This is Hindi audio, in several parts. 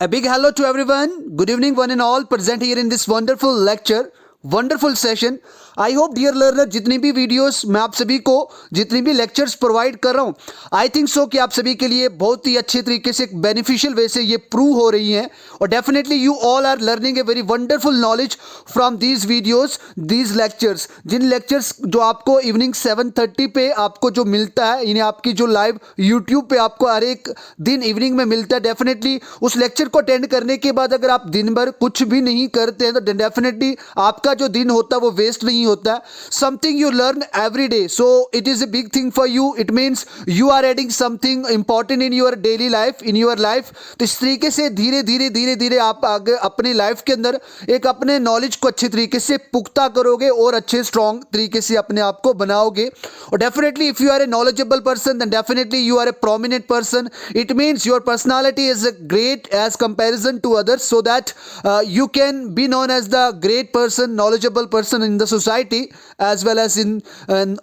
A big hello to everyone. Good evening, one and all present here in this wonderful lecture, wonderful session. I hope dear learner जितनी भी वीडियोस मैं आप सभी को जितनी भी लेक्चर्स प्रोवाइड कर रहा हूँ आई थिंक सो कि आप सभी के लिए बहुत ही अच्छे तरीके से बेनिफिशियल वे से ये प्रूव हो रही हैं और definitely you all are learning a very wonderful knowledge from these videos these lectures जिन लेक्चर्स जो आपको इवनिंग 7:30 पे आपको जो मिलता है यानी आपकी जो लाइव यूट्यूब पे आपको हर एक दिन इवनिंग में मिलता है। डेफिनेटली उस लेक्चर को अटेंड करने के बाद अगर आप दिन भर कुछ भी नहीं करते हैं तो डेफिनेटली आपका जो दिन होता है वो वेस्ट नहीं होता है। Something you learn every day, so it is a big thing for you. It means you are adding something important in your daily life, in your life. तो इस तरीके से धीरे धीरे धीरे धीरे आप आगे अपनी लाइफ के अंदर एक अपने नॉलेज को अच्छे तरीके से पुख्ता करोगे और अच्छे स्ट्रॉन्ग तरीके से अपने आप को बनाओगे। और definitely if you are a knowledgeable person then definitely you are a prominent person. It means your personality is great as comparison to others, so that you can be known as the great person, knowledgeable person in the society as well as in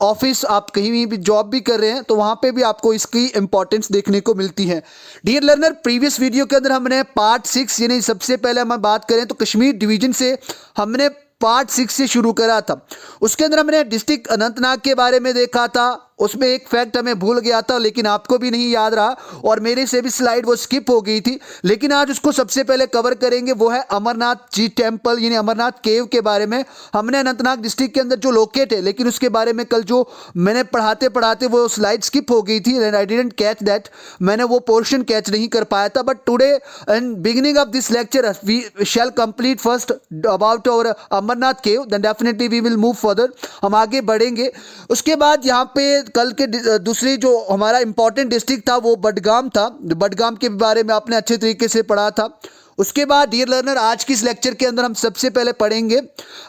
office। आप कहीं भी जॉब भी कर रहे हैं तो वहां पे भी आपको इसकी इंपॉर्टेंस देखने को मिलती है। डियर लर्नर, प्रीवियस वीडियो के अंदर हमने पार्ट 6 यानी सबसे पहले हम बात करें तो कश्मीर डिवीजन से हमने पार्ट 6 से शुरू करा था। उसके अंदर हमने डिस्ट्रिक्ट अनंतनाग के बारे में देखा था। उसमें एक फैक्ट हमें भूल गया था लेकिन आपको भी नहीं याद रहा और मेरे से भी स्लाइड वो स्किप हो गई थी, लेकिन आज उसको सबसे पहले कवर करेंगे। वो है अमरनाथ जी टेम्पल यानी अमरनाथ केव के बारे में। हमने अनंतनाग डिस्ट्रिक्ट के अंदर जो लोकेट है लेकिन उसके बारे में कल जो मैंने पढ़ाते पढ़ाते वो स्लाइड स्किप हो गई थी and I didn't catch that, मैंने वो पोर्शन कैच नहीं कर पाया था। But today and beginning of this lecture we shall complete first about our Amarnath cave, then definitely we will move further, हम आगे बढ़ेंगे। उसके बाद यहाँ पे कल के दूसरी जो हमारा इंपॉर्टेंट डिस्ट्रिक्ट था वो बडगाम था। बडगाम के बारे में आपने अच्छे तरीके से पढ़ा था। उसके बाद डियर लर्नर आज की इस लेक्चर के अंदर हम सबसे पहले पढ़ेंगे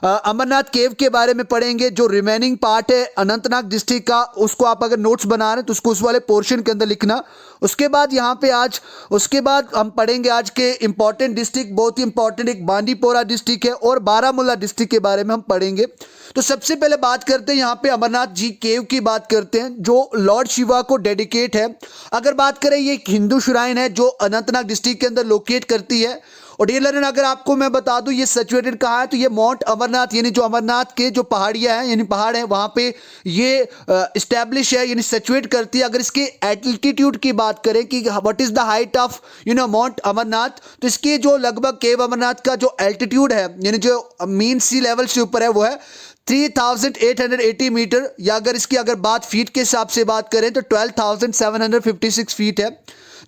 अमरनाथ केव के बारे में पढ़ेंगे। जो रिमेनिंग पार्ट है अनंतनाग डिस्ट्रिक्ट का उसको आप अगर नोट्स बना रहे हैं तो उसको उस वाले पोर्शन के अंदर लिखना। उसके बाद यहाँ पे आज उसके बाद हम पढ़ेंगे आज के इंपॉर्टेंट डिस्ट्रिक्ट, बहुत ही इंपॉर्टेंट एक बांदीपोरा डिस्ट्रिक्ट है और बारामूला डिस्ट्रिक्ट के बारे में हम पढ़ेंगे। तो सबसे पहले बात करते हैं यहाँ पे अमरनाथ जी केव की बात करते हैं जो लॉर्ड शिवा को डेडिकेट है। अगर बात करें ये एक हिंदू श्राइन है जो अनंतनाग डिस्ट्रिक्ट के अंदर लोकेट करती है। और डियर लर्नर अगर आपको मैं बता दूं ये सिचुएटेड कहाँ है तो ये माउंट अमरनाथ यानी जो अमरनाथ के जो पहाड़ियाँ हैं यानी पहाड़ है वहाँ पे ये इस्टेब्लिश है यानी सिचुएट करती है। अगर इसके एल्टीट्यूड की बात करें कि what is the height of Mount Amarnath तो इसके जो लगभग केव अमरनाथ का जो एल्टीट्यूड है यानी जो मीन सी लेवल से ऊपर है वो है 3880 मीटर, या अगर इसकी अगर बात फीट के हिसाब से बात करें तो 12,756 फीट है,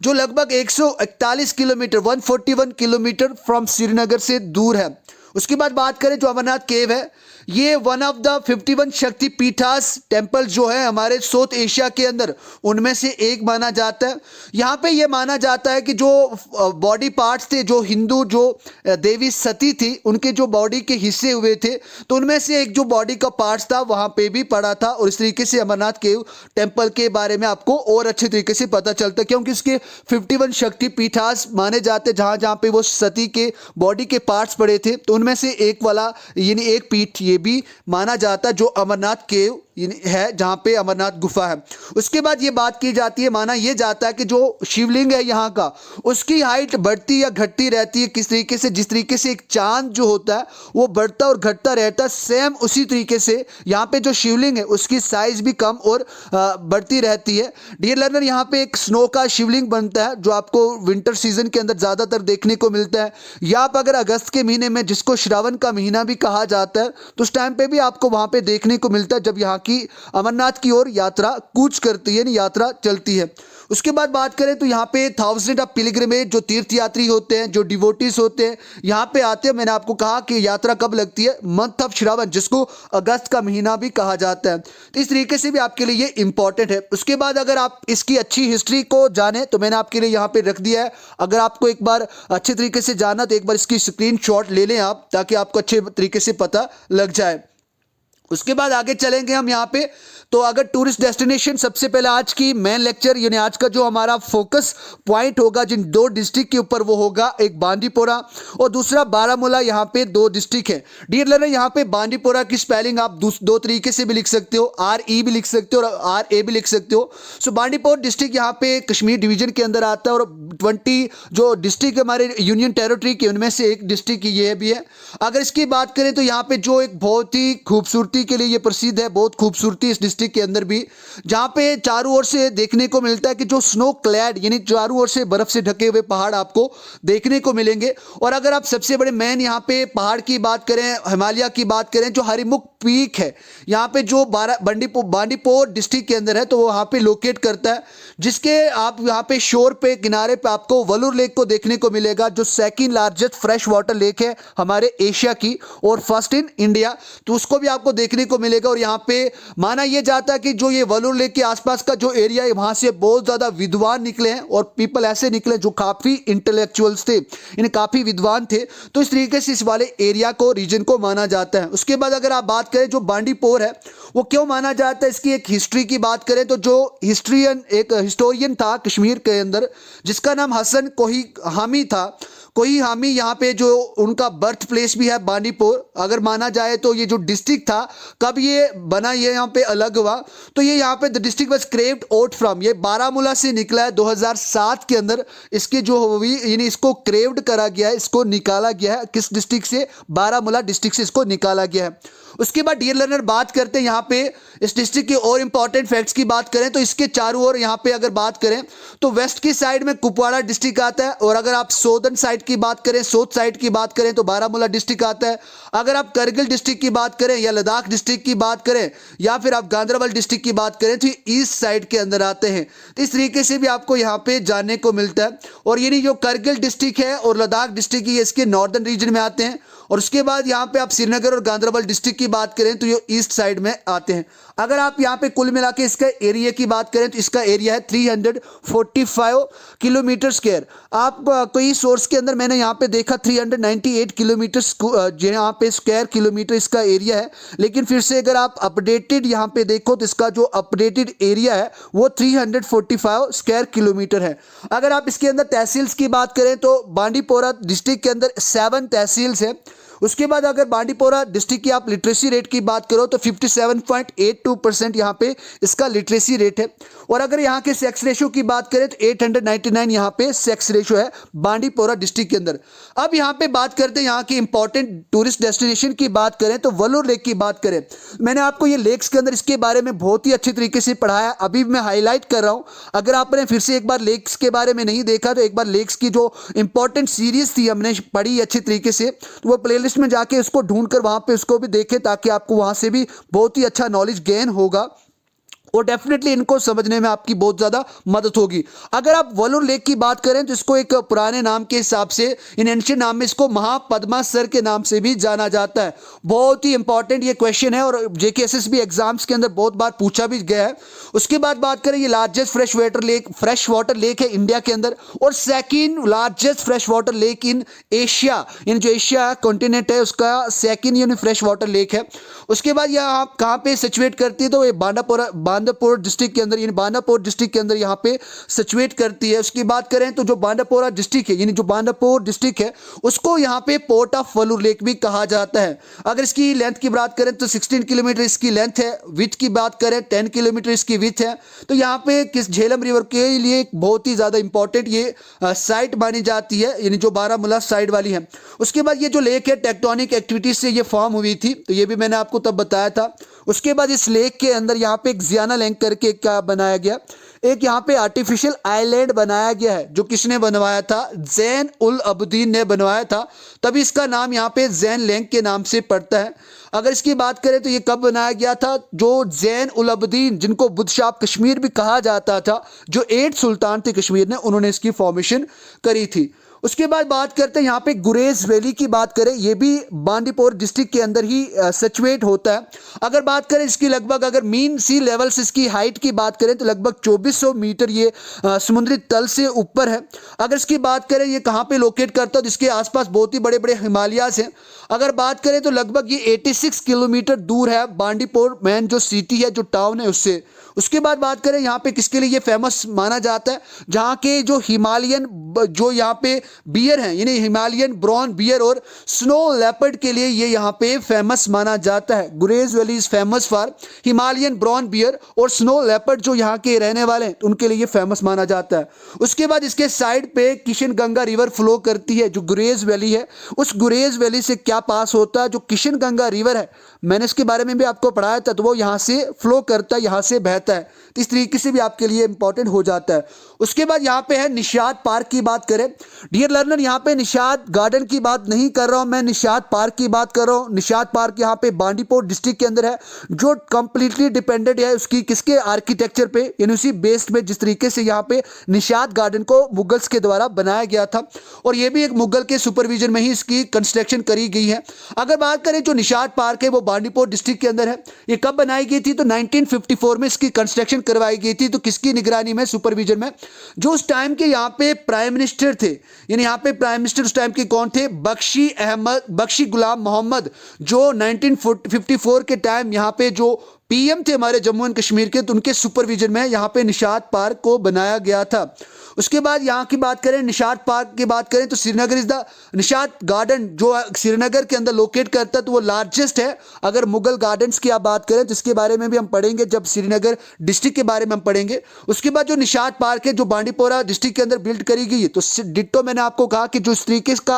जो लगभग 141 किलोमीटर 141 किलोमीटर फ्रॉम श्रीनगर से दूर है। उसके बाद बात करें जो अमरनाथ केव है ये वन ऑफ द 51 शक्ति पीठास टेम्पल जो है हमारे साउथ एशिया के अंदर उनमें से एक माना जाता है। यहाँ पे ये माना जाता है कि जो बॉडी पार्ट्स थे जो हिंदू जो देवी सती थी उनके जो बॉडी के हिस्से हुए थे तो उनमें से एक जो बॉडी का पार्ट्स था वहाँ पे भी पड़ा था। और इस तरीके से अमरनाथ केव टेम्पल के बारे में आपको और अच्छे तरीके से पता चलता है क्योंकि उसके 51 शक्ति पीठास माने जाते जहाँ जहाँ पे वो सती के बॉडी के पार्ट्स पड़े थे तो उनमें से एक वाला यानी एक पीठ ये भी माना जाता है जो अमरनाथ केव है जहाँ पे अमरनाथ गुफा है। उसके बाद ये बात की जाती है, माना ये जाता है कि जो शिवलिंग है यहाँ का उसकी हाइट बढ़ती या घटती रहती है किस तरीके से, जिस तरीके से एक चांद जो होता है वो बढ़ता और घटता रहता है सेम उसी तरीके से यहाँ पे जो शिवलिंग है उसकी साइज भी कम और बढ़ती रहती है। डियर लर्नर यहाँ पे एक स्नो का शिवलिंग बनता है जो आपको विंटर सीजन के अंदर ज़्यादातर देखने को मिलता है, या आप अगर अगस्त के महीने में जिसको श्रावण का महीना भी कहा जाता है तो उस टाइम पे भी आपको वहाँ पे देखने को मिलता है जब यहाँ की अमरनाथ की ओर यात्रा कूच करती है यात्रा चलती है। उसके बाद बात करें तो यहाँ पे थाउजेंड ऑफ पिलग्रिमेज जो तीर्थयात्री होते हैं जो डिवोटीज होते हैं यहाँ पे आते हैं। मैंने आपको कहा कि यात्रा कब लगती है, मंथ ऑफ श्रावण जिसको अगस्त का महीना भी कहा जाता है। तो इस तरीके से भी आपके लिए ये इंपॉर्टेंट है। उसके बाद अगर आप इसकी अच्छी हिस्ट्री को जाने तो मैंने आपके लिए यहाँ पे रख दिया है, अगर आपको एक बार अच्छे तरीके से जाना तो एक बार इसकी स्क्रीन शॉट ले लें आप ताकि आपको अच्छे तरीके से पता लग जाए। उसके बाद आगे चलेंगे हम यहाँ पे। तो अगर टूरिस्ट डेस्टिनेशन, सबसे पहले आज की मेन लेक्चर यानी आज का जो हमारा फोकस पॉइंट होगा जिन दो डिस्ट्रिक्ट के ऊपर, वो होगा एक बांदीपोरा और दूसरा बारामूला। यहाँ पे दो डिस्ट्रिक्ट है डियर लर्नर। यहाँ पे बांदीपोरा की स्पेलिंग आप दो तरीके से भी लिख सकते हो, RE भी लिख सकते हो और RA भी लिख सकते हो। सो बांदीपोर डिस्ट्रिक्ट यहाँ पे कश्मीर डिवीजन के अंदर आता है और 20 जो डिस्ट्रिक्ट हमारे यूनियन टेरिटरी के उनमें से एक डिस्ट्रिक्ट ये भी है। अगर इसकी बात करें तो यहाँ पे जो एक बहुत ही खूबसूरती के लिए ये प्रसिद्ध है, बहुत खूबसूरती इस डिस्ट्रिक्ट के अंदर भी, जहां पे चारों ओर से देखने को मिलता है कि जो स्नो क्लैड यानी चारों ओर से बर्फ से ढके हुए पहाड़ आपको देखने को मिलेंगे। और अगर आप सबसे बड़े मेन यहाँ पे पहाड़ की बात करें, हिमालय की बात करें, जो हरिमुख पीक है यहाँ पे जो बांदीपोर डिस्ट्रिक्ट के अंदर है, तो वो वहाँ पे लोकेट करता है, जिसके आप यहाँ पे शोर पे किनारे पे आपको वलूर लेक को देखने को मिलेगा, जो second largest fresh water lake है हमारे एशिया की और फर्स्ट इन इंडिया। तो उसको भी आपको देखने को मिलेगा। और यहाँ पे माना यह जाता है कि जो ये वलूर लेक के आसपास का जो एरिया है, वहाँ से बहुत ज़्यादा विद्वान निकले हैं और पीपल ऐसे निकले जो काफ़ी इंटेलेक्चुअल्स थे, इन्हें काफ़ी विद्वान थे। तो इस तरीके से इस वाले एरिया को, रीजन को माना जाता है। उसके बाद अगर आप बात करें जो बांदीपोर है वो क्यों माना जाता है, इसकी एक हिस्ट्री की बात करें तो जो हिस्टोरियन था कश्मीर के अंदर जिसका नाम हसन कोही हामी था, कोही हामी, यहाँ पे जो उनका बर्थ प्लेस भी है बांदीपोर। अगर माना जाए तो ये जो डिस्ट्रिक्ट था कब ये बना, ये यहाँ पे अलग हुआ, तो ये यहाँ पे the district was craved out from, ये बारामूला से निकला है 2007 के अंदर। इसकी जो हुई यानी इसको क्रेव्ड करा गया है, इसको निकाला गया है किस डिस्ट्रिक्ट से, बारामूला डिस्ट्रिक्ट से इसको निकाला गया है। उसके बाद डियर लर्नर बात करते हैं यहाँ पे इस डिस्ट्रिक्ट के और इंपॉर्टेंट फैक्ट्स की बात करें तो इसके चारों ओर यहाँ पे अगर बात करें तो वेस्ट की साइड में कुपवाड़ा डिस्ट्रिक्ट आता है, और अगर आप सौदर्न साइड की बात करें, साउथ साइड की बात करें तो बारामूला डिस्ट्रिक्ट आता है। अगर आप करगिल डिस्ट्रिक्ट की बात करें या लद्दाख डिस्ट्रिक्ट की बात करें या फिर आप गांधरबल डिस्ट्रिक्ट की बात करें तो ईस्ट साइड के अंदर आते हैं। तो इस तरीके से भी आपको यहाँ पे जानने को मिलता है। और यानी जो करगिल डिस्ट्रिक्ट है और लद्दाख डिस्ट्रिक्ट ये इसके नॉर्दर्न रीजन में आते हैं। और उसके बाद यहाँ पे आप श्रीनगर और गांधरबल डिस्ट्रिक्ट की बात करें तो ये ईस्ट साइड में आते हैं। अगर आप यहाँ पे कुल मिला के इसका एरिया की बात करें तो इसका एरिया है 345 किलोमीटर स्क्वायर। आप कोई सोर्स के अंदर मैंने यहाँ पे देखा 398 किलोमीटर यहाँ पे स्क्वायर किलोमीटर इसका एरिया है, लेकिन फिर से अगर आप अपडेटेड यहाँ पे देखो तो इसका जो अपडेटेड एरिया है वो 345 स्क्वायर किलोमीटर है। अगर आप इसके अंदर तहसील्स की बात करें तो बांदीपोरा डिस्ट्रिक्ट के अंदर 7 तहसील्स है। उसके बाद अगर बांदीपोरा डिस्ट्रिक्ट की आप लिटरेसी रेट की बात करो तो 57.82% यहाँ पे इसका लिटरेसी रेट है। और अगर यहाँ के सेक्स रेशो की बात करें तो 899 यहाँ पे सेक्स रेशो है बांदीपोरा डिस्ट्रिक्ट के अंदर। अब यहाँ पे बात करते हैं यहाँ की इंपॉर्टेंट टूरिस्ट डेस्टिनेशन की बात करें तो वलूर लेक की बात करें। मैंने आपको ये लेक्स के अंदर इसके बारे में बहुत ही अच्छे तरीके से पढ़ाया, अभी मैं हाईलाइट कर रहा हूँ। अगर आपने फिर से एक बार लेक्स के बारे में नहीं देखा तो एक बार लेक्स की जो इंपॉर्टेंट सीरीज थी हमने पढ़ी अच्छे तरीके से, तो वो प्लेलिस्ट में जाके उसको ढूंढकर वहां पे उसको भी देखें ताकि आपको वहां से भी बहुत ही अच्छा नॉलेज गेन होगा और डेफिनेटली इनको समझने में आपकी बहुत ज़्यादा मदद होगी। अगर आप वलूर लेक की बात करें तो इसको एक पुराने नाम के हिसाब से, इन एंशिएंट नाम में इसको महापद्मासर के नाम से भी जाना जाता है। बहुत ही इंपॉर्टेंट ये क्वेश्चन है और JKSSB एग्जाम्स के अंदर बहुत बार पूछा भी गया है। उसके बाद बात करें ये लार्जेस्ट फ्रेश वाटर लेक है इंडिया के अंदर और second largest fresh water lake in Asia, इन जो एशिया कॉन्टिनेंट है उसका second unique fresh water lake है। उसके बाद यह आप कहाँ पे सिचुएट करती है तो ये बांदीपोरा डिस्ट्रिक्ट के अंदर, यानी बांदीपुर डिस्ट्रिक्ट के अंदर यहाँ पे सिचुएट करती है। उसकी बात करें तो जो बांदीपोरा डिस्ट्रिक्ट है, यानी जो बांदीपुर डिस्ट्रिक्ट है उसको यहाँ पे पोर्ट ऑफ वलूर लेक भी कहा जाता है। अगर इसकी लेंथ की बात करें तो 16 किलोमीटर इसकी लेंथ है, विथ की बात करें 10 किलोमीटर इसकी विथ है। तो यहाँ पे किस झेलम रिवर के लिए एक बहुत ही ज़्यादा इंपॉर्टेंट ये साइट मानी जाती है, यानी जो बारामूला साइड वाली है। उसके बाद ये जो लेक है टेक्टोनिक एक्टिविटीज से ये फॉर्म हुई थी, तो ये भी मैंने आपको तब बताया था। उसके बाद इस लेक के अंदर यहाँ पे एक जियाना लेक करके क्या बनाया गया, एक यहाँ पे आर्टिफिशियल आइलैंड बनाया गया है, जो किसने बनवाया था, जैन उल अबदीन ने बनवाया था, तभी इसका नाम यहाँ पे जैन लेक के नाम से पड़ता है। अगर इसकी बात करें तो ये कब बनाया गया था, जो जैन उल अबदीन जिनको बुदशाह कश्मीर भी कहा जाता था, जो 8 सुल्तान थे कश्मीर ने, उन्होंने इसकी फॉर्मेशन करी थी। उसके बाद बात करते हैं यहाँ पे गुरेज वैली की बात करें, ये भी बांदीपुर डिस्ट्रिक्ट के अंदर ही सिचुएट होता है। अगर बात करें इसकी लगभग, अगर मीन सी लेवल से इसकी हाइट की बात करें तो लगभग 2400 मीटर ये समुद्री तल से ऊपर है। अगर इसकी बात करें ये कहाँ पे लोकेट करता है तो इसके आसपास बहुत ही बड़े बड़े हिमालयाज हैं। अगर बात करें तो लगभग ये 86 किलोमीटर दूर है बांदीपुर मेन जो सिटी है, जो टाउन है उससे। उसके बाद बात करें यहाँ पे किसके लिए ये फेमस माना जाता है, जहाँ के जो हिमालयन जो यहाँ पे बियर हैं, यानी हिमालयन ब्राउन बियर और स्नो लेपर्ड के लिए ये यहाँ पे फेमस माना जाता है। गुरेज valley is famous for Himalayan brown bear और स्नो लेपर्ड, जो यहाँ के रहने वाले हैं उनके लिए ये फेमस माना जाता है। उसके बाद इसके साइड पे किशन गंगा रिवर फ्लो करती है, जो गुरेज वैली है। उस गुरेज वैली से क्या पास होता है, जो किशन गंगा रिवर है, मैंने इसके बारे में भी आपको पढ़ाया था, तो वो यहाँ से फ्लो करता है, यहाँ से बहता है। तो इस तरीके से भी आपके लिए इंपॉर्टेंट हो जाता है। उसके बाद यहाँ पे है निषाद पार्क की बात करें, डियर लर्नर, यहाँ पे निषाद गार्डन की बात नहीं कर रहा हूँ मैं, निषाद पार्क की बात कर रहा हूँ। निषाद पार्क यहाँ पे बांदीपुर डिस्ट्रिक्ट के अंदर है, जो कंप्लीटली डिपेंडेंट है उसकी किसके आर्किटेक्चर पे, यानी उसी बेस्ड में जिस तरीके से यहाँ पे निषाद गार्डन को मुगल्स के द्वारा बनाया गया था, और ये भी एक मुगल के सुपरविजन में ही इसकी कंस्ट्रक्शन करी गई है। अगर बात करें जो निषाद पार्क है वो बांदीपुर डिस्ट्रिक्ट के अंदर है। ये कब बनाई गई थी, तो 1954 में इसकी कंस्ट्रक्शन करवाई गई थी। तो किसकी निगरानी में, सुपरविजन में, जो उस टाइम के यहाँ पे प्राइम मिनिस्टर थे, यानी यहाँ पे प्राइम मिनिस्टर उस टाइम के कौन थे, बख्शी गुलाम मोहम्मद, जो 1954 के टाइम यहाँ पे जो पीएम थे हमारे जम्मू एंड कश्मीर के, तो उनके सुपरविजन में यहाँ पे निषाद पार्क को बनाया गया था। उसके बाद यहाँ की बात करें, निषाद पार्क की बात करें तो Srinagar is the Nishad garden जो श्रीनगर के अंदर लोकेट करता है, तो वो लार्जेस्ट है। अगर मुगल गार्डन्स की आप बात करें तो इसके बारे में भी हम पढ़ेंगे जब श्रीनगर डिस्ट्रिक्ट के बारे में हम पढ़ेंगे। उसके बाद जो निषाद पार्क है जो बांदीपोरा डिस्ट्रिक्ट के अंदर बिल्ड करी गई है, तो डिट्टो मैंने आपको कहा कि जो इस तरीके का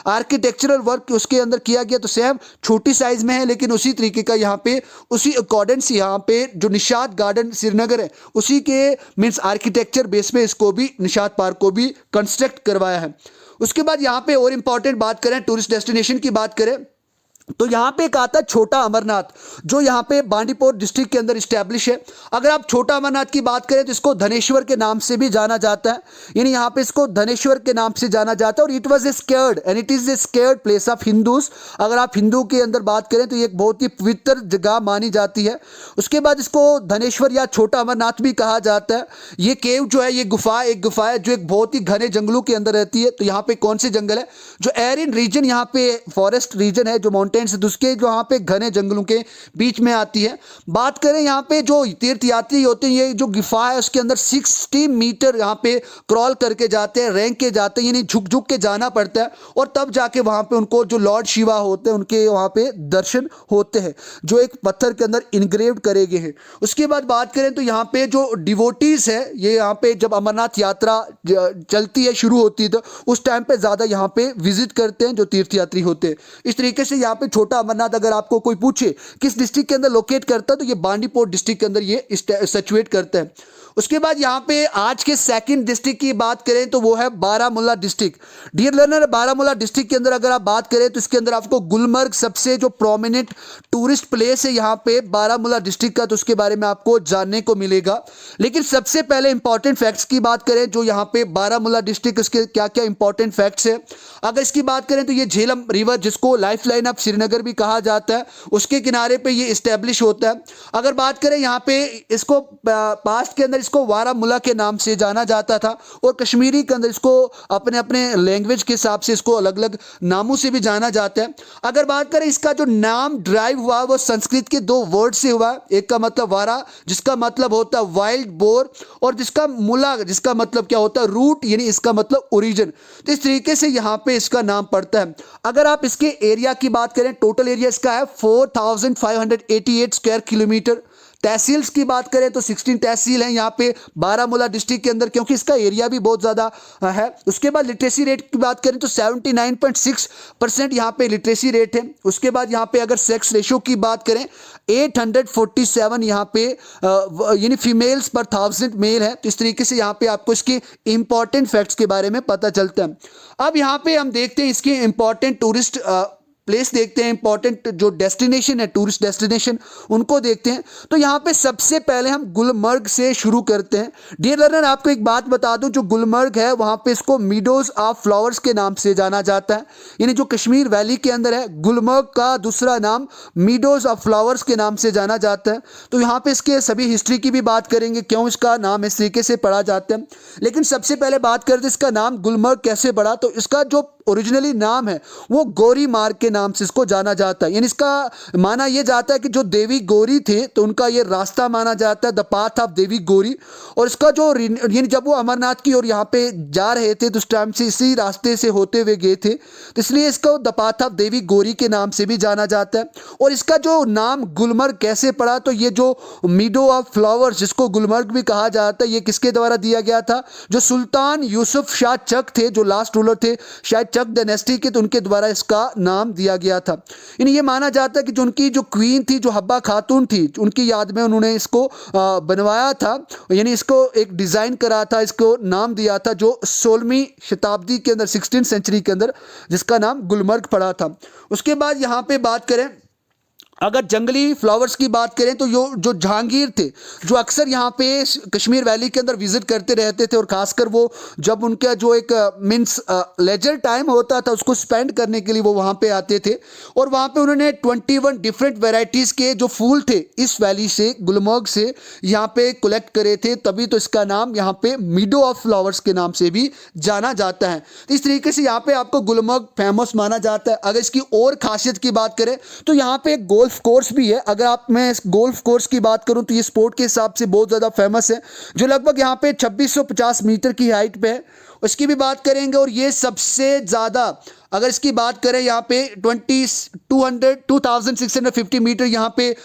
आर्किटेक्चरल वर्क उसके अंदर किया गया, तो सेम छोटी साइज में है, लेकिन उसी तरीके का यहाँ पे उसी अकॉर्डेंस यहाँ पे जो निषाद गार्डन श्रीनगर है उसी के मीन्स आर्किटेक्चर बेस पे इसको भी निषाद पार्क को भी कंस्ट्रक्ट करवाया है। उसके बाद यहाँ पे और इंपॉर्टेंट बात करें, टूरिस्ट डेस्टिनेशन की बात करें, तो यहाँ पे एक आता है छोटा अमरनाथ, जो यहाँ पे बांदीपुर डिस्ट्रिक्ट के अंदर स्टैब्लिश है। अगर आप छोटा अमरनाथ की बात करें तो इसको धनेश्वर के नाम से भी जाना जाता है, यानी यहाँ पे इसको धनेश्वर के नाम से जाना जाता है। और it was a scared and it is A scared place of Hindus. अगर आप हिंदू के अंदर बात करें तो ये एक बहुत ही पवित्र जगह मानी जाती है। उसके बाद इसको धनेश्वर या छोटा अमरनाथ भी कहा जाता है। ये केव जो है, ये एक गुफा है जो एक बहुत ही घने जंगलों के अंदर रहती है। तो यहाँ पे कौन से जंगल है, जो एरिन रीजन, यहाँ पे फॉरेस्ट रीजन है, जो माउंटेन से उसके जो यहाँ पे घने जंगलों के बीच में आती है। बात करें यहाँ पे जो तीर्थ यात्री होते हैं, ये जो गुफा है उसके अंदर 60 मीटर यहाँ पे क्रॉल करके जाते हैं, रैंक के जाते हैं, यानी झुक झुक के जाना पड़ता है, और तब जाके वहाँ पे उनको जो लॉर्ड शिवा होते हैं उनके वहाँ पे दर्शन होते हैं, जो एक पत्थर के अंदर इनग्रेव्ड करे गए हैं। उसके बाद बात करें तो यहाँ पे जो डिवोटीज है, ये यहाँ पे जब अमरनाथ यात्रा चलती है, शुरू होती है, तो उस टाइम पे ज़्यादा यहाँ पे विजिट करते हैं जो तीर्थ यात्री होते हैं। इस तरीके से यहाँ पे छोटा अमरनाथ अगर आपको कोई पूछे किस डिस्ट्रिक्ट के अंदर लोकेट करता है, तो ये बांदीपुर डिस्ट्रिक्ट के अंदर ये सिचुएट करता है। उसके बाद यहाँ पे आज के सेकंड डिस्ट्रिक्ट की बात करें तो वो है Baramulla district. Dear learner, Baramulla district के अंदर अगर आप बात करें तो इसके अंदर आपको गुलमर्ग सबसे जो प्रोमिनेंट टूरिस्ट प्लेस है यहाँ पे बारामूला डिस्ट्रिक्ट का, तो उसके बारे में आपको जानने को मिलेगा। लेकिन सबसे पहले इंपॉर्टेंट फैक्ट्स की बात करें जो यहाँ पे बारामूला डिस्ट्रिक्ट, उसके क्या क्या इंपॉर्टेंट फैक्ट्स है। अगर इसकी बात करें तो ये झेलम रिवर, जिसको लाइफ लाइन ऑफ श्रीनगर भी कहा जाता है, उसके किनारे पे ये इस्टेब्लिश होता है। अगर बात करें यहाँ पे इसको पास्ट के अंदर इसको वारामुला के नाम से जाना जाता था, और कश्मीरी के अंदर इसको अपने अपने लैंग्वेज के हिसाब से इसको अलग अलग नामों से भी जाना जाता है। अगर बात करें इसका जो नाम ड्राइव हुआ वो संस्कृत के दो वर्ड से हुआ, एक का मतलब वारा जिसका मतलब होता है वाइल्ड बोर, और जिसका मुला जिसका मतलब क्या होता है रूट, यानी इसका मतलब ओरिजिन। तो इस तरीके से यहाँ पे इसका नाम पड़ता है। अगर आप इसके एरिया की बात करें, टोटल एरिया इसका है 4588 स्क्वायर किलोमीटर। तहसील्स की बात करें तो 16 तहसील हैं यहाँ पे बारामूला डिस्ट्रिक्ट के अंदर, क्योंकि इसका एरिया भी बहुत ज़्यादा है। उसके बाद लिटरेसी रेट की बात करें तो 79.6% यहाँ पे लिटरेसी रेट है। उसके बाद यहाँ पे अगर सेक्स रेशो की बात करें 847 यहाँ पे यानी फीमेल्स पर 1000 मेल है। तो इस तरीके से यहाँ पे आपको इसके इंपॉर्टेंट फैक्ट्स के बारे में पता चलता है। अब यहाँ पे हम देखते हैं इसके इंपॉर्टेंट टूरिस्ट प्लेस देखते हैं, इंपॉर्टेंट जो डेस्टिनेशन है, टूरिस्ट डेस्टिनेशन, उनको देखते हैं। तो यहाँ पे सबसे पहले हम गुलमर्ग से शुरू करते हैं। डियर लर्नर, आपको एक बात बता दूं, जो गुलमर्ग है वहाँ पे इसको मीडोज ऑफ फ्लावर्स के नाम से जाना जाता है। यानी जो कश्मीर वैली के अंदर है, गुलमर्ग का दूसरा नाम मीडोज ऑफ फ्लावर्स के नाम से जाना जाता है। तो यहाँ पे इसके सभी हिस्ट्री की भी बात करेंगे, क्यों इसका नाम इस तरीके से पढ़ा जाता है। लेकिन सबसे पहले बात करते हैं इसका नाम गुलमर्ग कैसे पड़ा। तो इसका जो ओरिजिनली नाम है वो गौरी मार्ग के नाम से इसको जाना जाता है। यानी इसका माना यह जाता है कि जो देवी गौरी थे तो उनका ये रास्ता माना जाता है, द पाथ ऑफ देवी गौरी। और इसका जो यानी जब वो अमरनाथ की ओर यहाँ पे जा रहे थे तो उस टाइम से इसी रास्ते से होते हुए गए थे, तो इसलिए इसको द पाथ ऑफ देवी गौरी के नाम से भी जाना जाता है। और इसका जो नाम गुलमर्ग कैसे पड़ा, तो ये जो मीडो ऑफ फ्लावर्स जिसको गुलमर्ग भी कहा जाता है, ये किसके द्वारा दिया गया था? जो सुल्तान यूसुफ शाह चक थे, जो लास्ट रूलर थे शायद चक डायनेस्टी के, तो उनके द्वारा इसका नाम दिया गया था। यानी ये माना जाता है कि जो उनकी जो क्वीन थी, जो हब्बा खातून थी, उनकी याद में उन्होंने इसको बनवाया था, यानी इसको एक डिज़ाइन करा था, इसको नाम दिया था, जो 16वीं शताब्दी के अंदर, 16th सेंचुरी के अंदर, जिसका नाम गुलमर्ग पड़ा था। उसके बाद यहाँ पे बात करें, अगर जंगली फ्लावर्स की बात करें तो जो जहांगीर थे, जो अक्सर यहाँ पे कश्मीर वैली के अंदर विजिट करते रहते थे, और ख़ासकर वो जब उनका जो एक मीन्स लेजर टाइम होता था उसको स्पेंड करने के लिए वो वहाँ पे आते थे। और वहाँ पे उन्होंने 21 डिफरेंट वेराइटीज़ के जो फूल थे इस वैली से, गुलमर्ग से यहाँ पे कलेक्ट करे थे, तभी तो इसका नाम यहाँ पे मीडो ऑफ फ्लावर्स के नाम से भी जाना जाता है। तो इस तरीके से यहाँ पे आपको गुलमर्ग फेमस माना जाता है। अगर इसकी और खासियत की बात करें तो यहाँ पे गोल्फ कोर्स भी है। अगर आप मैं इस गोल्फ कोर्स की बात करूं तो ये स्पोर्ट के हिसाब से बहुत ज़्यादा फेमस है, जो लगभग यहाँ पे 2650 मीटर की हाइट पे है। उसकी भी बात करेंगे, और ये सबसे ज़्यादा अगर इसकी बात करें यहाँ पे 2650 मीटर यहाँ पे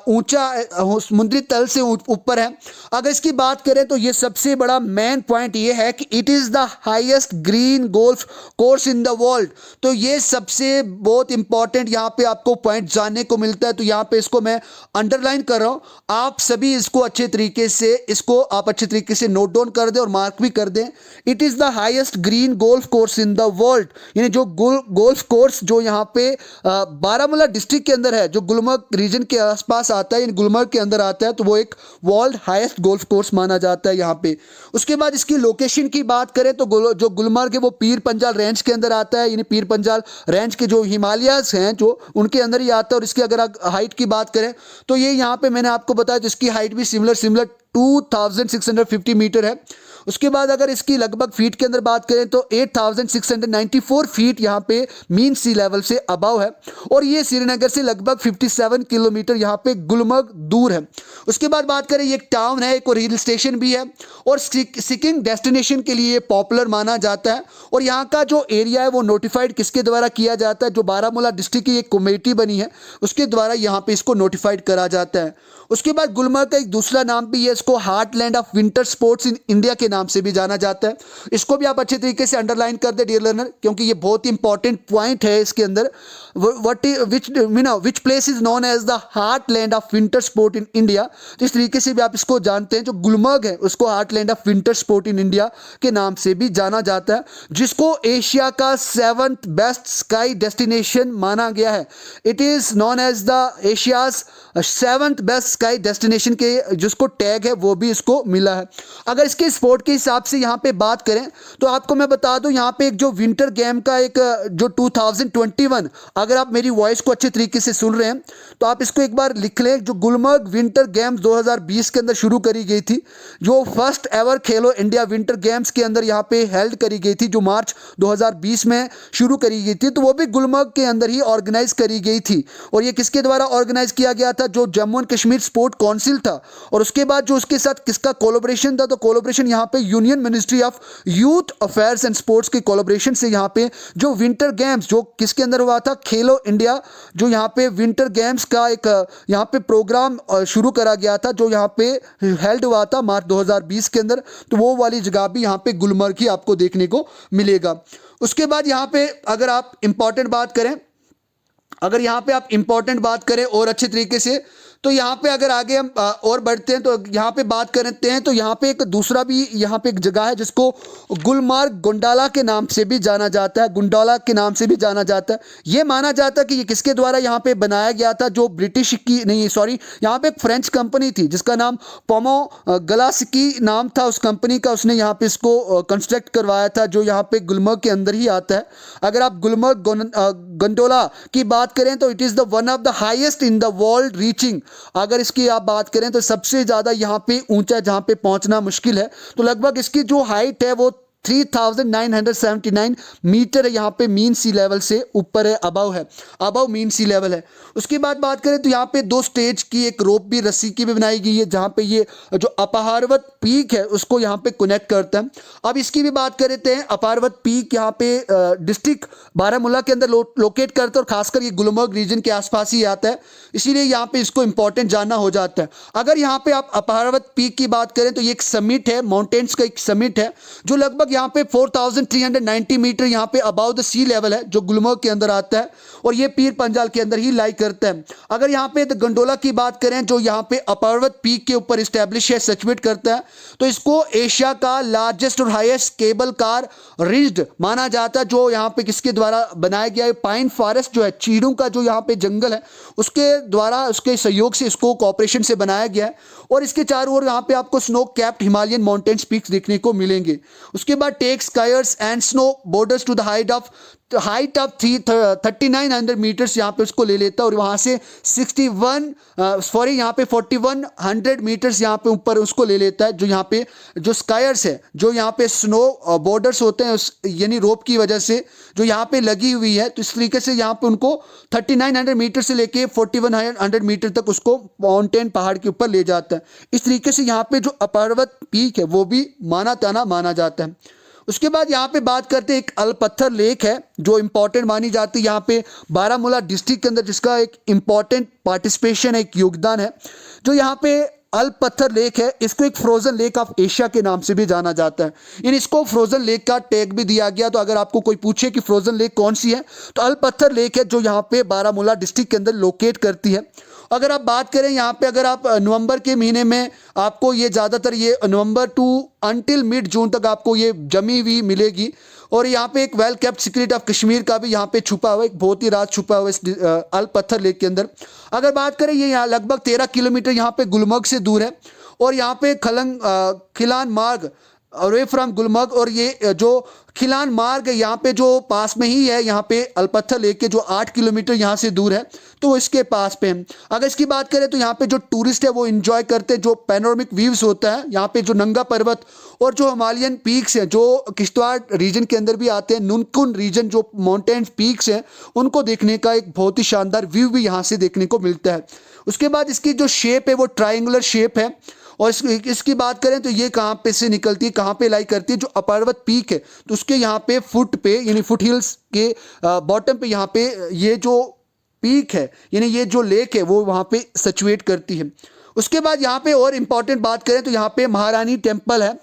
ऊंचा समुद्री तल से ऊपर है। अगर इसकी बात करें तो ये सबसे बड़ा मेन पॉइंट ये है कि it is the highest green golf course in the world. तो ये सबसे बहुत इंपॉर्टेंट यहाँ पे आपको पॉइंट जानने को मिलता है। तो यहाँ पे इसको मैं अंडरलाइन कर रहा हूँ, आप सभी इसको अच्छे तरीके से नोट डाउन कर दें और मार्क भी कर दें। It is the highest green golf course in the world. यानी जो गोल्फ कोर्स जो यहाँ पे बारामूला डिस्ट्रिक्ट के अंदर है, जो गुलमर्ग रीजन के आसपास आता है, यानी गुलमर्ग के अंदर आता है, तो वो एक वर्ल्ड हाईएस्ट गोल्फ कोर्स माना जाता है यहाँ पे। उसके बाद इसकी लोकेशन की बात करें तो जो गुलमर्ग है वो पीर पंजाल रेंज के अंदर आता है। यानी पीर पंजाल रेंज के जो हिमालयाज हैं जो उनके अंदर ही आता है। और इसकी अगर हाइट की बात करें तो ये यहाँ पे मैंने आपको बताया, तो इसकी हाइट भी सिमिलर 2650 मीटर है। उसके बाद अगर इसकी लगभग फीट के अंदर बात करें तो 8694 फीट यहाँ पे मीन सी लेवल से अबव है। और ये श्रीनगर से लगभग 57 किलोमीटर यहाँ पे गुलमर्ग दूर है। उसके बाद बात करें, ये एक टाउन है, एक और हिल स्टेशन भी है, और स्कीइंग डेस्टिनेशन के लिए पॉपुलर माना जाता है। और यहाँ का जो एरिया है वो नोटिफाइड किसके द्वारा किया जाता है? जो बारामूला डिस्ट्रिक्ट की एक कमेटी बनी है उसके द्वारा यहाँ पे इसको नोटिफाइड करा जाता है। उसके बाद गुलमर्ग का एक दूसरा नाम भी है, इसको heartland of winter sports in India के नाम से भी जाना जाता है। इसको भी आप अच्छे तरीके से अंडरलाइन कर दे डियर लर्नर, क्योंकि ये बहुत ही इंपॉर्टेंट पॉइंट है इसके अंदर। Which place is known as the heartland of winter sport in India. तो इस तरीके से भी आप इसको जानते हैं, जो गुलमर्ग है उसको heartland of winter sport in India के नाम से भी जाना जाता है, जिसको एशिया का 7th बेस्ट स्काई डेस्टिनेशन माना गया है। It is known as the Asia's 7th best sky destination के जिसको टैग है वो भी इसको मिला है। अगर इसके स्पोर्ट के हिसाब से यहाँ पे बात करें तो आपको मैं बता दूं, यहाँ पे एक जो विंटर गेम का एक जो 2021, अगर आप मेरी वॉइस को अच्छे तरीके से सुन रहे हैं तो आप इसको एक बार लिख लें, जो गुलमर्ग विंटर गेम्स 2020 के अंदर शुरू करी गई थी, जो फर्स्ट एवर खेलो इंडिया विंटर गेम्स के अंदर यहाँ पे हेल्ड करी गई थी, जो मार्च 2020 में शुरू करी गई थी, तो वो भी गुलमर्ग के अंदर ही ऑर्गेनाइज करी गई थी। और ये किसके द्वारा ऑर्गेनाइज किया गया था? जो Jammu and Kashmir sport council था। और उसके बाद जो उसके साथ किसका कोलैबोरेशन था? तो कोलैबोरेशन यहाँ पे union ministry of youth affairs and sports के कोलैबोरेशन से यहाँ पे जो विंटर गेम्स जो किसके अंदर हुआ था, खेलो इंडिया, जो यहाँ पे विंटर गेम्स का एक यहाँ पे प्रोग्राम शुरू करा गया था, जो यहाँ पे हेल्ड हुआ था मार्च 2020 के अंदर। तो वो वाली जगह भी यहाँ पे गुलमर्ग ही आपको देखने को मिलेगा। उसके बाद यहाँ पे अगर आप इंपॉर्टेंट बात करें और अच्छे तरीके से, तो यहाँ पे अगर आगे हम और बढ़ते हैं तो यहाँ पे बात करते हैं, तो यहाँ पे एक दूसरा भी यहाँ पे एक जगह है जिसको गुलमर्ग गोंडाला के नाम से भी जाना जाता है, गुंडाला के नाम से भी जाना जाता है। ये माना जाता है कि ये किसके द्वारा यहाँ पे बनाया गया था, जो ब्रिटिश की नहीं सॉरी यहाँ पे एक फ्रेंच कंपनी थी जिसका नाम पोमो गलास्की नाम था उस कंपनी का, उसने यहाँ पे इसको कंस्ट्रक्ट करवाया था, जो यहाँ पे गुलमर्ग के अंदर ही आता है। अगर आप गुलमर्ग गंडोला की बात करें तो it is the one of the highest in the world reaching, अगर इसकी आप बात करें तो सबसे ज़्यादा यहाँ पे ऊंचा जहाँ पे पहुँचना मुश्किल है। तो लगभग इसकी जो हाइट है वो 3979 मीटर है, यहाँ पे मीन सी लेवल से ऊपर है, अबव मीन सी लेवल है। उसके बाद बात करें तो यहाँ पे 2 स्टेज की एक रोप भी रस्सी की भी बनाई गई है, जहाँ पे ये जो अपारवत पीक है उसको यहाँ पे कनेक्ट करता है। अब इसकी भी बात करते हैं, अपारवत पीक यहाँ पे डिस्ट्रिक्ट बारामूला के अंदर लोकेट करता है और खासकर ये गुलमर्ग रीजन के आसपास ही आता है, इसीलिए यहाँ पे इसको इंपॉर्टेंट जानना हो जाता है। अगर यहाँ पे आप अपारवत पीक की बात करें तो ये एक समिट है, माउंटेन्स का एक समिट है, जो लगभग यहाँ पे 4390 मीटर यहाँ पे अबाउ द सी लेवल है, जो गुलमर्ग के अंदर आता है और ये पीर पंजाल के अंदर ही लाई करता है। अगर यहाँ पे गंडोला की बात करें जो यहाँ पे अपर्वत पीक के ऊपर स्टैब्लिश है, सचुएट करता है, तो इसको एशिया का लार्जेस्ट और हाईएस्ट केबल कार रिज्ड माना जाता है, जो यहाँ पे किसके द्वारा बनाया गया है, पाइन फॉरेस्ट जो है, चीड़ों का जो यहाँ पे जंगल है उसके द्वारा, उसके सहयोग से इसको कॉपरेशन से बनाया गया है। और इसके चारों ओर यहाँ पे आपको snow capped Himalayan mountains peaks देखने को मिलेंगे। उसके बाद take skiers and snow boarders to the height of 3900 metres यहाँ पे उसको ले लेता है और वहाँ से 4100 मीटर्स यहाँ पे ऊपर उसको ले लेता है, जो यहाँ पे जो स्कायर्स है, जो यहाँ पे स्नो बॉर्डर्स होते हैं उस यानी रोप की वजह से जो यहाँ पे लगी हुई है, तो इस तरीके से यहाँ पे उनको 3900 मीटर से लेके 4100 मीटर तक उसको माउंटेन पहाड़ के ऊपर ले जाता है। इस तरीके से यहाँ पे जो अपर्वत पीक है वो भी माना जाता है। उसके बाद यहाँ पे बात करते हैं, एक अलपत्थर लेक है जो इंपॉर्टेंट मानी जाती है यहाँ पे बारामूला डिस्ट्रिक्ट के अंदर, जिसका एक इंपॉर्टेंट पार्टिसिपेशन है, एक योगदान है। जो यहाँ पे अलपत्थर लेक है, इसको एक फ्रोजन लेक ऑफ एशिया के नाम से भी जाना जाता है, यानी इसको फ्रोजन लेक का टैग भी दिया गया। तो अगर आपको कोई पूछे कि फ्रोजन लेक कौन सी है तो अलपत्थर लेक है, जो यहाँ पे बारामूला डिस्ट्रिक्ट के अंदर लोकेट करती है। अगर आप बात करें यहाँ पे, अगर आप नवंबर के महीने में आपको ये ज़्यादातर ये नवंबर टू अंटिल मिड जून तक आपको ये जमी हुई मिलेगी। और यहाँ पे एक well kept secret of Kashmir का भी यहाँ पे छुपा हुआ है, एक बहुत ही राज छुपा हुआ है इस अलपत्थर लेक के अंदर। अगर बात करें, ये यहाँ लगभग 13 किलोमीटर यहाँ पे गुलमर्ग से दूर है और यहाँ पे खिलान मार्ग अवे फ्रॉम गुलमर्ग, और ये जो खिलान मार्ग है यहाँ पे जो पास में ही है, यहाँ पे अलपत्थर लेक के जो 8 किलोमीटर यहाँ से दूर है, तो वो इसके पास पे है। अगर इसकी बात करें तो यहाँ पे जो टूरिस्ट है वो एंजॉय करते हैं, जो पैनोरामिक व्यूज होता है यहाँ पे, जो नंगा पर्वत और जो हिमालयन पीक्स हैं जो किश्तवाड़ रीजन के अंदर भी आते हैं, नुनकुन रीजन जो माउंटेन पीक्स हैं उनको देखने का एक बहुत ही शानदार व्यू भी यहाँ से देखने को मिलता है। उसके बाद इसकी जो शेप है वो ट्राइंगुलर शेप है। और इसकी बात करें तो ये कहाँ पे से निकलती है, कहाँ पे लाई करती है, जो अपर्वत पीक है तो उसके यहाँ पे फुट पे यानी फुट हिल्स के बॉटम पे यहाँ पे ये जो पीक है यानी ये जो लेक है वो वहाँ पे सचुएट करती है। उसके बाद यहाँ पे और इम्पॉर्टेंट बात करें तो यहाँ पे महारानी टेम्पल है।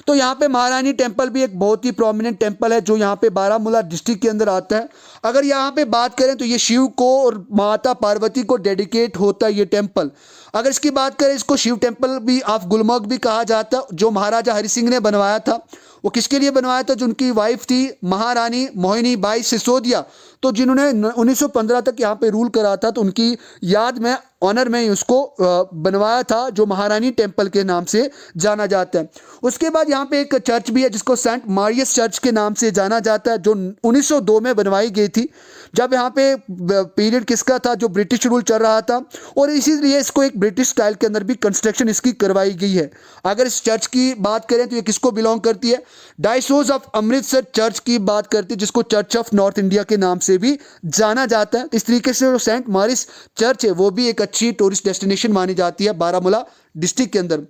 तो यहाँ पे महारानी टेम्पल भी एक बहुत ही प्रोमिनेंट टेम्पल है जो यहाँ पे बारामूला डिस्ट्रिक्ट के अंदर आता है। अगर यहाँ पे बात करें तो ये शिव को और माता पार्वती को डेडिकेट होता है ये टेम्पल। अगर इसकी बात करें, इसको शिव टेम्पल भी ऑफ गुलमर्ग भी कहा जाता है, जो महाराजा हरि सिंह ने बनवाया था। वो किसके लिए बनवाया था, जो उनकी वाइफ थी महारानी मोहिनी बाई सिसोदिया, तो जिन्होंने 1915 तक यहाँ पे रूल करा था, तो उनकी याद में ऑनर में उसको बनवाया था, जो महारानी टेम्पल के नाम से जाना जाता है। उसके बाद यहाँ पे एक चर्च भी है जिसको सेंट मारियस चर्च के नाम से जाना जाता है, जो 1902 में बनवाई गई थी, जब यहाँ पे पीरियड किसका था, जो ब्रिटिश रूल चल रहा था, और इसीलिए इसको एक ब्रिटिश स्टाइल के अंदर भी कंस्ट्रक्शन इसकी करवाई गई है। अगर इस चर्च की बात करें तो ये किसको बिलोंग करती है, डायसोस ऑफ अमृतसर चर्च की बात करती है, जिसको चर्च ऑफ नॉर्थ इंडिया के नाम से भी जाना जाता है। इस तरीके से जो सेंट मारिस चर्च है वो भी एक अच्छी टूरिस्ट डेस्टिनेशन मानी जाती है बारामूला डिस्ट्रिक्ट के अंदर।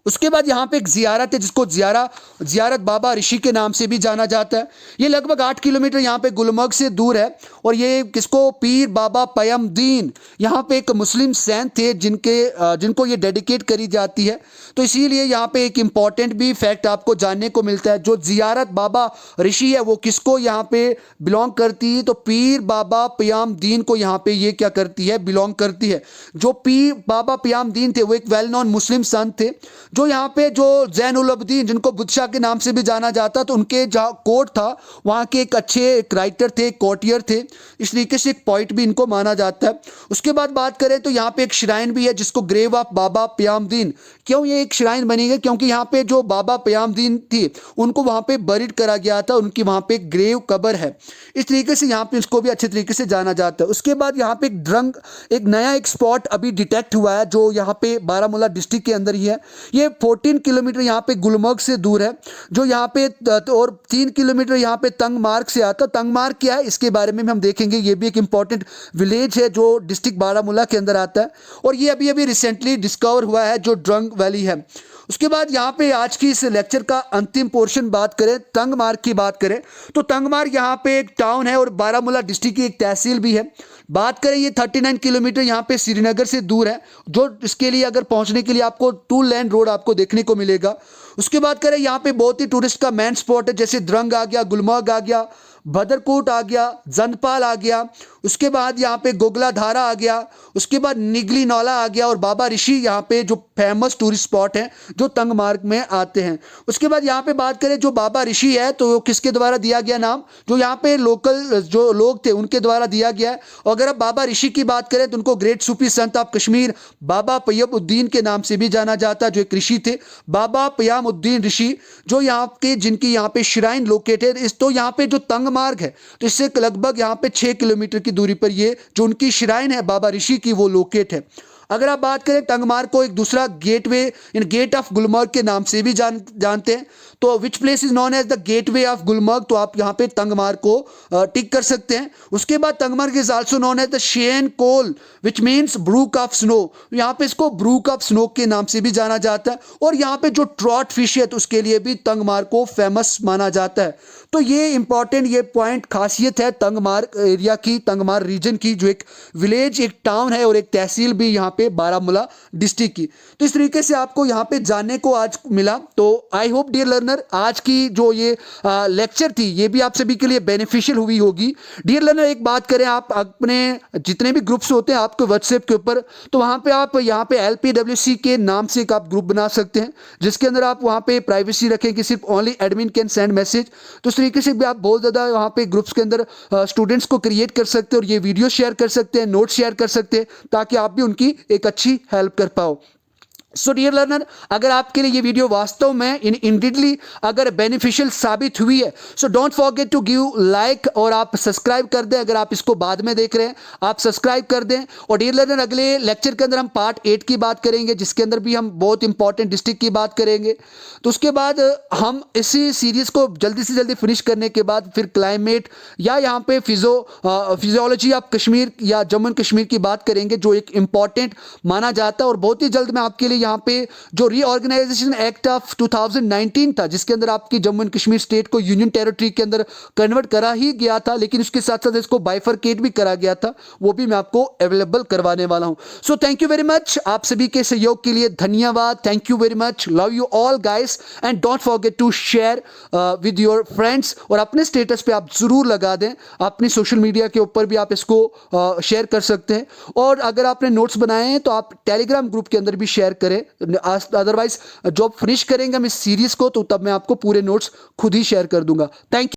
उसके बाद यहाँ पे एक जियारत है जिसको जियारत बाबा ऋषि के नाम से भी जाना जाता है। ये लगभग 8 किलोमीटर यहाँ पे गुलमर्ग से दूर है और ये किसको पीर बाबा पयमदीन यहाँ पे एक मुस्लिम सैंत थे जिनको ये डेडिकेट करी जाती है। तो इसीलिए यहाँ पे एक इम्पॉर्टेंट भी फैक्ट आपको जानने को मिलता है। जो जियारत बाबा ऋषि है वो किसको यहाँ पे बिलोंग करती है, तो पीर बाबा पयमदीन को यहाँ पे ये क्या करती है, बिलोंग करती है। जो पीर बाबा पयमदीन थे वो एक वेल नोन मुस्लिम संत थे जो यहाँ पे जो जैनुल अबदीन जिनको बुदशाह के नाम से भी जाना जाता, तो उनके जहाँ कोर्ट था वहाँ के एक अच्छे एक राइटर थे, कोर्टियर थे, इस तरीके से एक पॉइंट भी इनको माना जाता है। उसके बाद बात करें तो यहाँ पे एक श्राइन भी है जिसको ग्रेव ऑफ बाबा पयमदीन, क्यों ये एक श्राइन बनी है, क्योंकि यहाँ पे जो बाबा पयमदीन थी उनको वहाँ पे बरीड करा गया था, उनकी वहाँ पे ग्रेव कबर है। इस तरीके से यहाँ पे इसको भी अच्छे तरीके से जाना जाता है। उसके बाद यहाँ पे एक नया एक स्पॉट अभी डिटेक्ट हुआ है जो यहाँ पे बारामूला डिस्ट्रिक्ट के अंदर ही है। ये 14 किलोमीटर यहाँ पे गुलमर्ग से दूर है, जो यहाँ पे और 3 किलोमीटर यहाँ पे तंगमार्ग से आता है। तंगमार्ग क्या है इसके बारे में हम देखेंगे, ये भी एक इंपॉर्टेंट विलेज है जो डिस्ट्रिक्ट बारामूला के अंदर आता है और ये अभी अभी रिसेंटली डिस्कवर हुआ है जो ड्रंग वैली है। उसके बाद यहाँ पे आज की इस लेक्चर का अंतिम पोर्शन बात करें, तंगमार्ग की बात करें तो तंगमार्ग यहाँ पे एक टाउन है और बारामूला डिस्ट्रिक्ट की एक तहसील भी है। बात करें ये 39 किलोमीटर यहाँ पे श्रीनगर से दूर है, जो इसके लिए अगर पहुँचने के लिए आपको 2 लेन रोड आपको देखने को मिलेगा। उसके बाद करें यहाँ पे बहुत ही टूरिस्ट का मेन स्पॉट है, जैसे द्रंग आ गया, गुलमर्ग आ गया, भदरकोट आ गया, जंदपाल आ गया, उसके बाद यहाँ पे गोगला धारा आ गया, उसके बाद निगली नौला आ गया और बाबा ऋषि यहाँ पे जो फेमस टूरिस्ट स्पॉट हैं जो तंगमार्ग में आते हैं। उसके बाद यहाँ पे बात करें जो बाबा ऋषि है तो किसके द्वारा दिया गया नाम, जो यहाँ पे लोकल जो लोग थे उनके द्वारा दिया गया है। और अगर आप बाबा ऋषि की बात करें तो उनको great Sufi Sant of Kashmir बाबा पय्यमुद्दीन के नाम से भी जाना जाता है, जो एक ऋषि थे बाबा पय्यमुद्दीन ऋषि, जो यहाँ के जिनकी यहाँ पे श्राइन लोकेटेड इस, तो यहाँ पे जो तंगमार्ग है तो इससे लगभग यहाँ पे 6 किलोमीटर की दूरी पर ये जो उनकी श्राइन है बाबा ऋषि की वो लोकेट है। अगर आप बात करें तंगमार्ग को एक दूसरा gateway in gate of Gulmarg के नाम से भी जानते हैं, तो which place is known as the gateway of Gulmarg, तो आप यहाँ पे तंगमार्ग को टिक कर सकते हैं। उसके बाद Tangmarg is also known as the Shen Kol which means brook of snow, यहाँ पे इसको ब्रूक ऑफ स्नो के नाम से भी जाना जाता है। और यहाँ पे जो ट्रॉट फिश है तो उसके लिए भी तंगमार्ग को फेमस माना जाता है। तो ये इंपॉर्टेंट ये पॉइंट खासियत है तंगमार्ग एरिया की, तंगमार्ग रीजन की, जो एक विलेज एक टाउन है और एक तहसील भी यहाँ पे बारामूला डिस्ट्रिक्ट की। तो इस तरीके से आपको यहाँ पे जानने को आज मिला। तो आई होप डियर लर्नर आज की जो ये लेक्चर थी ये भी आप सभी के लिए बेनिफिशियल हुई होगी। डियर लर्नर एक बात करें, आप अपने जितने भी ग्रुप्स होते हैं आपके व्हाट्सएप के ऊपर, तो वहाँ पे आप यहाँ पे LPWC के नाम से एक आप ग्रुप बना सकते हैं जिसके अंदर आप वहाँ पे प्राइवेसी रखें कि सिर्फ only admin can send message. तो इस तरीके से भी आप बहुत ज़्यादा वहाँ पे ग्रुप्स के अंदर स्टूडेंट्स को क्रिएट कर सकते हैं और ये वीडियो शेयर कर सकते हैं, नोट्स शेयर कर सकते हैं ताकि आप भी उनकी एक अच्छी हेल्प कर पाओ। सो डियर लर्नर अगर आपके लिए ये वीडियो वास्तव में इंडिडली अगर बेनिफिशियल साबित हुई है so don't forget to give like और आप सब्सक्राइब कर दें। अगर आप इसको बाद में देख रहे हैं आप सब्सक्राइब कर दें। और डियर लर्नर अगले लेक्चर के अंदर हम पार्ट 8 की बात करेंगे जिसके अंदर भी हम बहुत इंपॉर्टेंट डिस्ट्रिक्ट की बात करेंगे। तो उसके बाद हम इसी सीरीज को जल्दी से जल्दी फिनिश करने के बाद फिर क्लाइमेट या यहाँ पे फिजियोलॉजी ऑफ कश्मीर या जम्मू एंड कश्मीर की बात करेंगे जो एक इंपॉर्टेंट माना जाता है। और बहुत ही जल्द मैं आपके लिए यहाँ पे जो रीऑर्गेनाइजेशन एक्ट ऑफ 2019 था जिसके अंदर आपकी जम्मू एंड कश्मीर स्टेट को यूनियन टेरिटरी के अंदर कन्वर्ट करा ही गया था, लेकिन उसके साथ साथ इसको बाइफरकेट भी करा गया था, वो भी मैं आपको अवेलेबल करवाने वाला हूं। So thank you very much, आप सभी के सहयोग के लिए धन्यवाद। Thank you very much, love you all guys and don't forget to share with your friends. और अपने स्टेटस पे आप जरूर लगा दें, अपनी सोशल मीडिया के ऊपर भी आप इसको शेयर कर सकते हैं। और अगर आपने नोट्स बनाए हैं तो आप टेलीग्राम ग्रुप के अंदर भी शेयर करें, अदरवाइज जब फिनिश करेंगे हम इस सीरीज को तो तब मैं आपको पूरे नोट्स खुद ही शेयर कर दूंगा। Thank you.